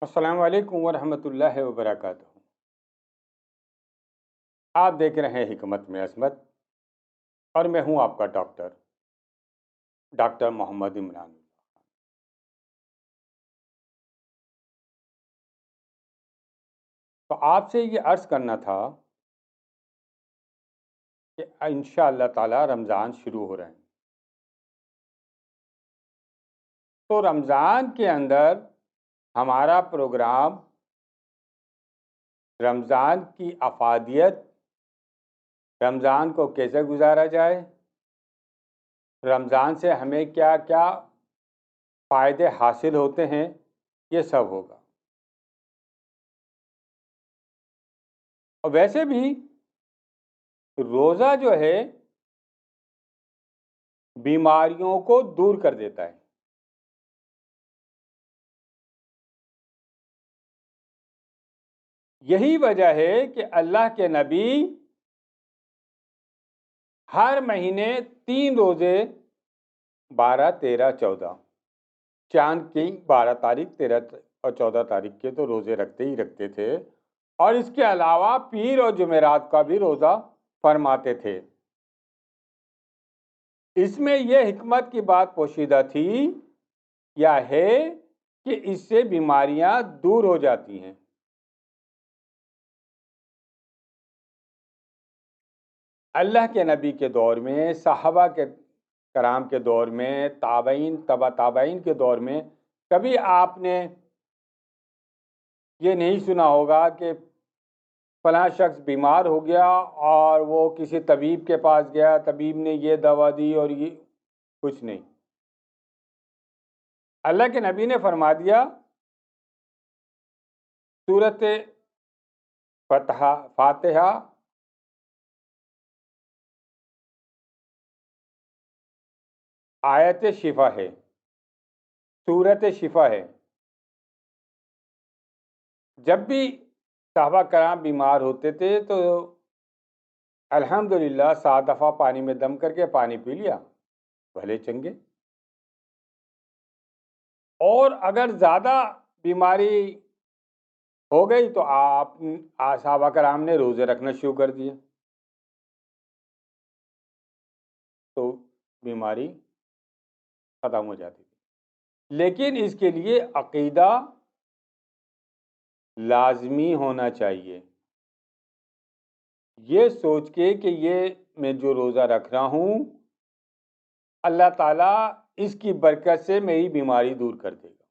السلام علیکم ورحمۃ اللہ وبرکاتہ۔ آپ دیکھ رہے ہیں حکمت میں عصمت، اور میں ہوں آپ کا ڈاکٹر محمد عمران۔ تو آپ سے یہ عرض کرنا تھا کہ انشاء اللہ تعالی رمضان شروع ہو رہے ہیں، تو رمضان کے اندر ہمارا پروگرام رمضان کی افادیت، رمضان کو کیسے گزارا جائے، رمضان سے ہمیں کیا کیا فائدے حاصل ہوتے ہیں، یہ سب ہوگا۔ اور ویسے بھی روزہ جو ہے بیماریوں کو دور کر دیتا ہے۔ یہی وجہ ہے کہ اللہ کے نبی ہر مہینے 3 روزے 12، 13، 14 چاند کی 12 تاریخ، 13 اور 14 تاریخ کے تو روزے رکھتے ہی رکھتے تھے، اور اس کے علاوہ پیر اور جمعرات کا بھی روزہ فرماتے تھے۔ اس میں یہ حکمت کی بات پوشیدہ تھی یا ہے کہ اس سے بیماریاں دور ہو جاتی ہیں۔ اللہ کے نبی کے دور میں، صحابہ کے کرام کے دور میں، تابعین، تبع تابعین کے دور میں کبھی آپ نے یہ نہیں سنا ہوگا کہ فلاں شخص بیمار ہو گیا اور وہ کسی طبیب کے پاس گیا، طبیب نے یہ دوا دی اور یہ کچھ نہیں۔ اللہ کے نبی نے فرما دیا سورۃ فاتحہ آیت شفا ہے، سورۃ شفا ہے۔ جب بھی صحابہ کرام بیمار ہوتے تھے تو الحمدللہ 7 دفعہ پانی میں دم کر کے پانی پی لیا، بھلے چنگے۔ اور اگر زیادہ بیماری ہو گئی تو صحابہ کرام نے روزے رکھنا شروع کر دیے، تو بیماری ختم ہو جاتی تھی۔ لیکن اس کے لیے عقیدہ لازمی ہونا چاہیے، یہ سوچ کے کہ یہ میں جو روزہ رکھ رہا ہوں اللہ تعالیٰ اس کی برکت سے میری بیماری دور کر دے گا۔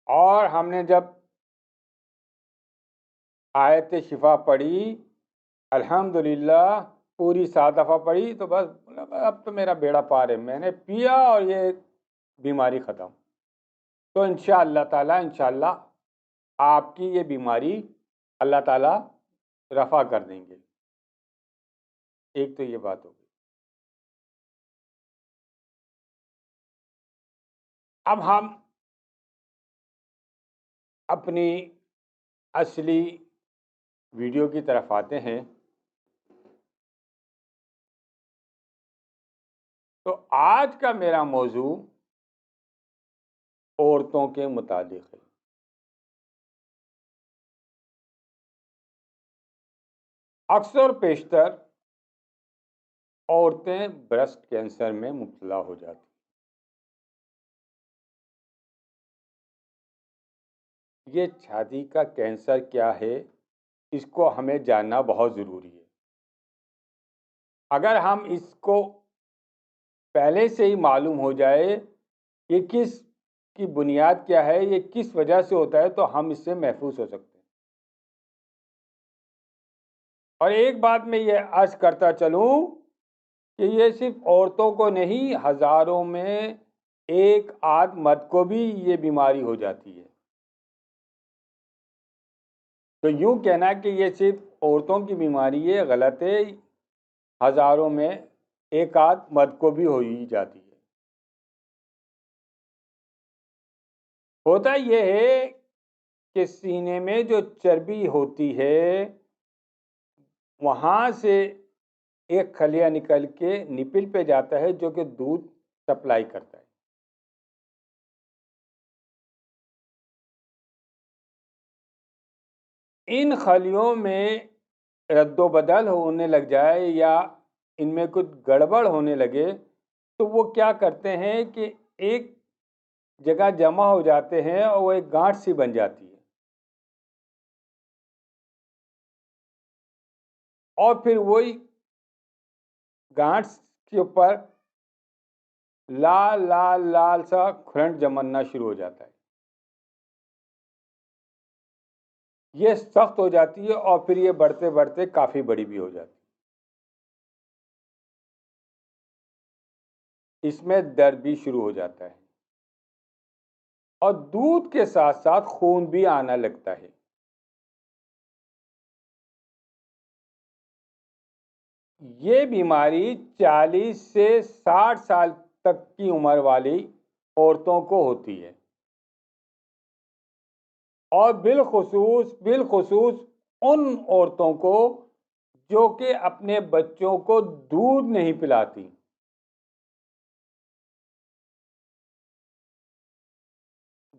اور ہم نے جب آیت شفا پڑھی، الحمدللہ پوری 7 دفعہ پڑھی، تو بس اب تو میرا بیڑا پار ہے، میں نے پیا اور یہ بیماری ختم۔ تو انشاءاللہ تعالیٰ انشاءاللہ آپ کی یہ بیماری اللہ تعالیٰ رفع کر دیں گے۔ ایک تو یہ بات ہوگی۔ اب ہم اپنی اصلی ویڈیو کی طرف آتے ہیں۔ تو آج کا میرا موضوع عورتوں کے متعلق ہے۔ اکثر بیشتر عورتیں بریسٹ کینسر میں مبتلا ہو جاتی ہیں۔ یہ چھاتی کا کینسر کیا ہے، اس کو ہمیں جاننا بہت ضروری ہے۔ اگر ہم اس کو پہلے سے ہی معلوم ہو جائے کہ کس کی بنیاد کیا ہے، یہ کس وجہ سے ہوتا ہے، تو ہم اس سے محفوظ ہو سکتے ہیں۔ اور ایک بات میں یہ عرض کرتا چلوں کہ یہ صرف عورتوں کو نہیں، ہزاروں میں ایک آدھ مرد کو بھی یہ بیماری ہو جاتی ہے۔ تو یوں کہنا کہ یہ صرف عورتوں کی بیماری ہے غلط ہے، ہزاروں میں ایک آدھ مرد کو بھی ہو ہی جاتی ہے۔ ہوتا یہ ہے کہ سینے میں جو چربی ہوتی ہے وہاں سے ایک خلیہ نکل کے نپل پہ جاتا ہے جو کہ دودھ سپلائی کرتا ہے۔ ان خلیوں میں رد و بدل ہونے لگ جائے یا ان میں کچھ گڑبڑ ہونے لگے تو وہ کیا کرتے ہیں کہ ایک جگہ جمع ہو جاتے ہیں اور وہ ایک گانٹھ سی بن جاتی ہے، اور پھر وہی گانٹھ کے اوپر لال لال لال سا کھرنٹ جمنا شروع ہو جاتا ہے، یہ سخت ہو جاتی ہے اور پھر یہ بڑھتے بڑھتے کافی بڑی بھی ہو جاتی ہے، اس میں درد بھی شروع ہو جاتا ہے اور دودھ کے ساتھ ساتھ خون بھی آنا لگتا ہے۔ یہ بیماری 40 سے 60 سال تک کی عمر والی عورتوں کو ہوتی ہے، اور بالخصوص ان عورتوں کو جو کہ اپنے بچوں کو دودھ نہیں پلاتی۔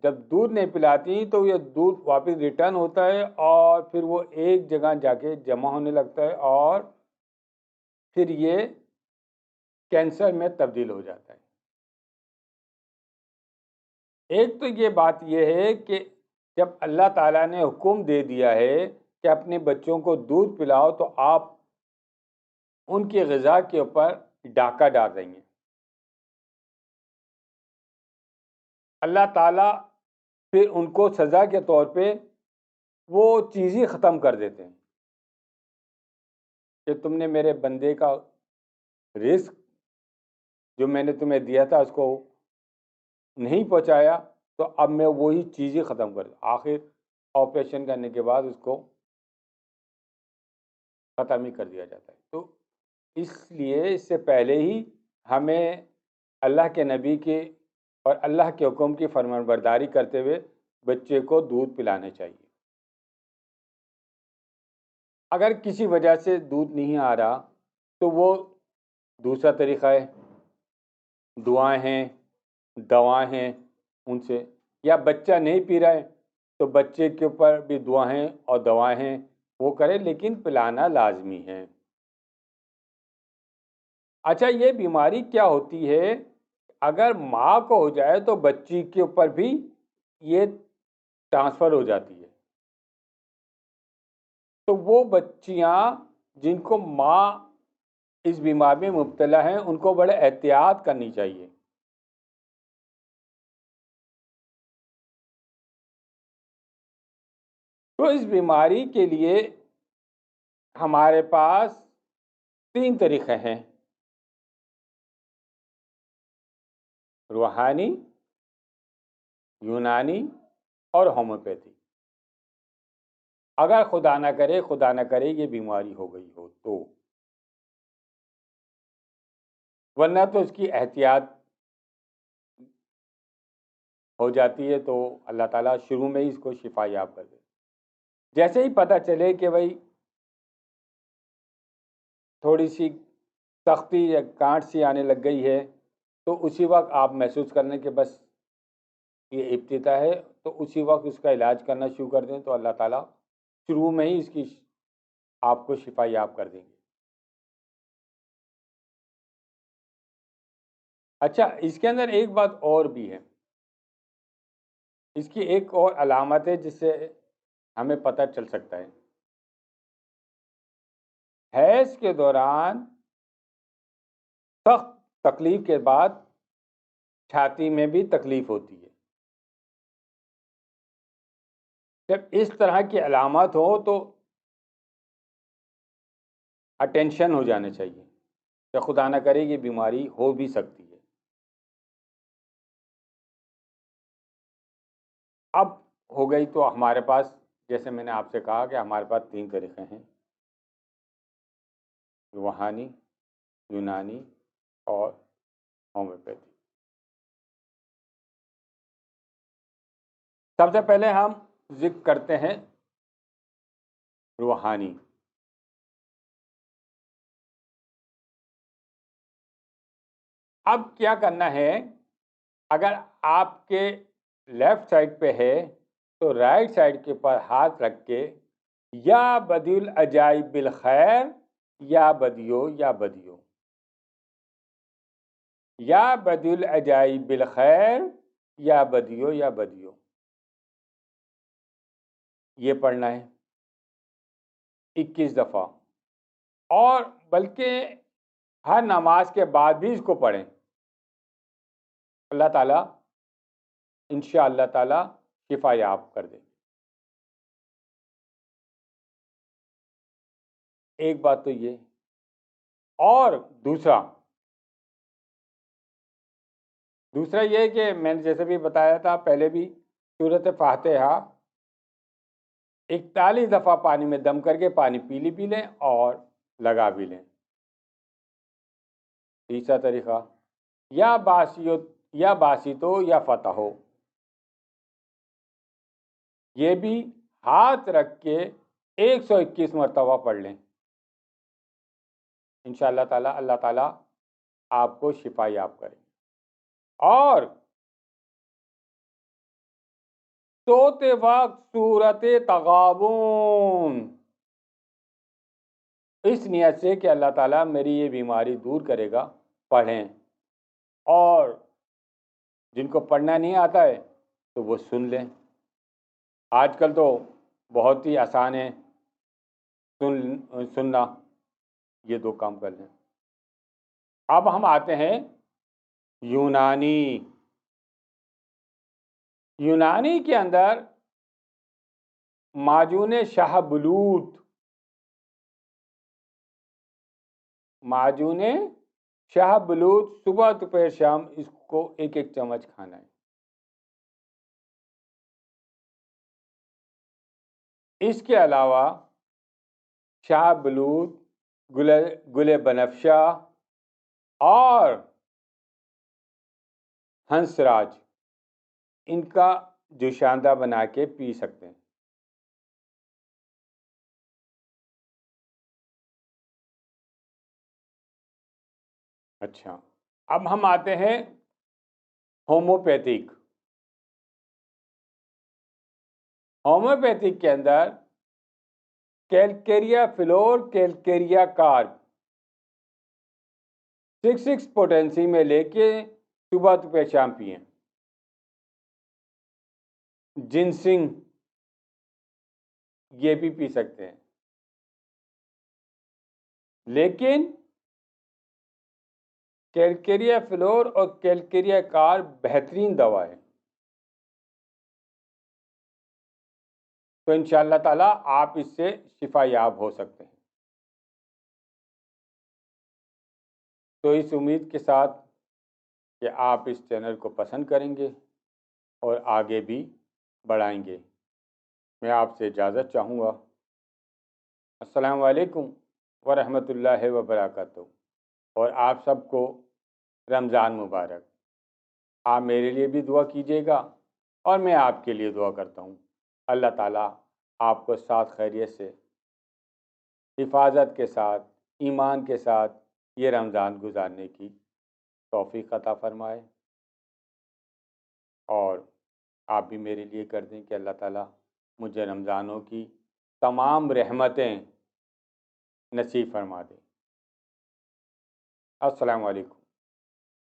جب دودھ نہیں پلاتی تو یہ دودھ واپس ریٹرن ہوتا ہے اور پھر وہ ایک جگہ جا کے جمع ہونے لگتا ہے اور پھر یہ کینسر میں تبدیل ہو جاتا ہے۔ ایک تو یہ بات یہ ہے کہ جب اللہ تعالیٰ نے حکم دے دیا ہے کہ اپنے بچوں کو دودھ پلاؤ تو آپ ان کی غذا کے اوپر ڈاکہ ڈال رہی ہیں۔ اللہ تعالیٰ پھر ان کو سزا کے طور پہ وہ چیز ہی ختم کر دیتے ہیں کہ تم نے میرے بندے کا رزق جو میں نے تمہیں دیا تھا اس کو نہیں پہنچایا، تو اب میں وہی چیز ہی ختم کر دوں۔ آخر آپریشن کرنے کے بعد اس کو ختم ہی کر دیا جاتا ہے۔ تو اس لیے اس سے پہلے ہی ہمیں اللہ کے نبی کے اور اللہ کے حکم کی فرمان برداری کرتے ہوئے بچے کو دودھ پلانے چاہیے۔ اگر کسی وجہ سے دودھ نہیں آ رہا تو وہ دوسرا طریقہ ہے، دعائیں ہیں، دوائیں ہیں ان سے، یا بچہ نہیں پی رہا ہے تو بچے کے اوپر بھی دعائیں اور دوائیں ہیں وہ کرے، لیکن پلانا لازمی ہے۔ اچھا، یہ بیماری کیا ہوتی ہے؟ اگر ماں کو ہو جائے تو بچی کے اوپر بھی یہ ٹرانسفر ہو جاتی ہے، تو وہ بچیاں جن کو ماں اس بیماری میں مبتلا ہیں ان کو بڑے احتیاط کرنی چاہیے۔ تو اس بیماری کے لیے ہمارے پاس 3 طریقے ہیں: روحانی، یونانی اور ہومیوپیتھی۔ اگر خدا نہ کرے یہ بیماری ہو گئی ہو تو، ورنہ تو اس کی احتیاط ہو جاتی ہے تو اللہ تعالیٰ شروع میں ہی اس کو شفا یاب کر دے۔ جیسے ہی پتہ چلے کہ بھائی تھوڑی سی سختی یا گانٹھ سی آنے لگ گئی ہے تو اسی وقت آپ محسوس کرنے کہ بس یہ ابتدا ہے، تو اسی وقت اس کا علاج کرنا شروع کر دیں تو اللہ تعالیٰ شروع میں ہی اس کی آپ کو شفا یاب کر دیں گے۔ اچھا، اس کے اندر ایک بات اور بھی ہے، اس کی ایک اور علامت ہے جس سے ہمیں پتہ چل سکتا ہے۔ حیض کے دوران سخت تکلیف کے بعد چھاتی میں بھی تکلیف ہوتی ہے۔ جب اس طرح کی علامات ہو تو اٹینشن ہو جانا چاہیے کہ خدا نہ کرے یہ بیماری ہو بھی سکتی ہے۔ اب ہو گئی تو ہمارے پاس، جیسے میں نے آپ سے کہا کہ ہمارے پاس 3 طریقے ہیں: روحانی، یونانی اور ہومیوپیتھی۔ سب سے پہلے ہم ذکر کرتے ہیں روحانی۔ اب کیا کرنا ہے، اگر آپ کے لیفٹ سائڈ پہ ہے تو رائٹ سائڈ کے اوپر ہاتھ رکھ کے یا بدی العجائب بالخیر یا بدیو یا بدیو، یا بدی العجائب بالخیر یا بدیو یا بدیو، یہ پڑھنا ہے 21 دفعہ، اور بلکہ ہر نماز کے بعد بھی اس کو پڑھیں۔ اللہ تعالیٰ انشاء اللہ تعالیٰ شفا یاب کر دیں۔ ایک بات تو یہ، اور دوسرا یہ کہ میں نے جیسے بھی بتایا تھا پہلے بھی، سورۃ فاتحہ 41 دفعہ پانی میں دم کر کے پانی پی لیں اور لگا بھی لیں۔ تیسرا طریقہ، یا باسطو یا فتح ہو، یہ بھی ہاتھ رکھ کے 121 مرتبہ پڑھ لیں، انشاءاللہ تعالیٰ اللہ تعالیٰ آپ کو شفا یاب کرے۔ اور سوتے وقت سورۃ تغابن، اس نیت سے کہ اللہ تعالیٰ میری یہ بیماری دور کرے گا، پڑھیں۔ اور جن کو پڑھنا نہیں آتا ہے تو وہ سن لیں، آج کل تو بہت ہی آسان ہے سننا، یہ 2 کام کر لیں۔ اب ہم آتے ہیں یونانی کے اندر معجون شاہ بلوت، صبح دوپہر شام اس کو 1 چمچ کھانا ہے۔ اس کے علاوہ شاہ بلوت، گل بنفشہ اور ہنس راج، ان کا جوشاندہ بنا کے پی سکتے ہیں۔ اچھا، اب ہم آتے ہیں ہومیوپیتھک کے اندر کیلکیریا فلور، کیلکیریا کارب 6 پوٹینسی میں لے کے صبح دوپہر شام پئیں۔ جنسنگ، یہ بھی پی سکتے ہیں، لیکن کیلکیریا فلور اور کیلکیریا کارب بہترین دوا ہے، تو انشاءاللہ تعالیٰ آپ اس سے شفا یاب ہو سکتے ہیں۔ تو اس امید کے ساتھ کہ آپ اس چینل کو پسند کریں گے اور آگے بھی بڑھائیں گے، میں آپ سے اجازت چاہوں گا۔ السلام علیکم ورحمۃ اللہ وبرکاتہ، اور آپ سب کو رمضان مبارک۔ آپ میرے لیے بھی دعا کیجیے گا اور میں آپ کے لیے دعا کرتا ہوں۔ اللہ تعالیٰ آپ کو ساتھ خیریت سے، حفاظت کے ساتھ، ایمان کے ساتھ یہ رمضان گزارنے کی توفیق عطا فرمائے، اور آپ بھی میرے لیے کر دیں کہ اللہ تعالیٰ مجھے رمضانوں کی تمام رحمتیں نصیب فرما دیں۔ السلام علیکم۔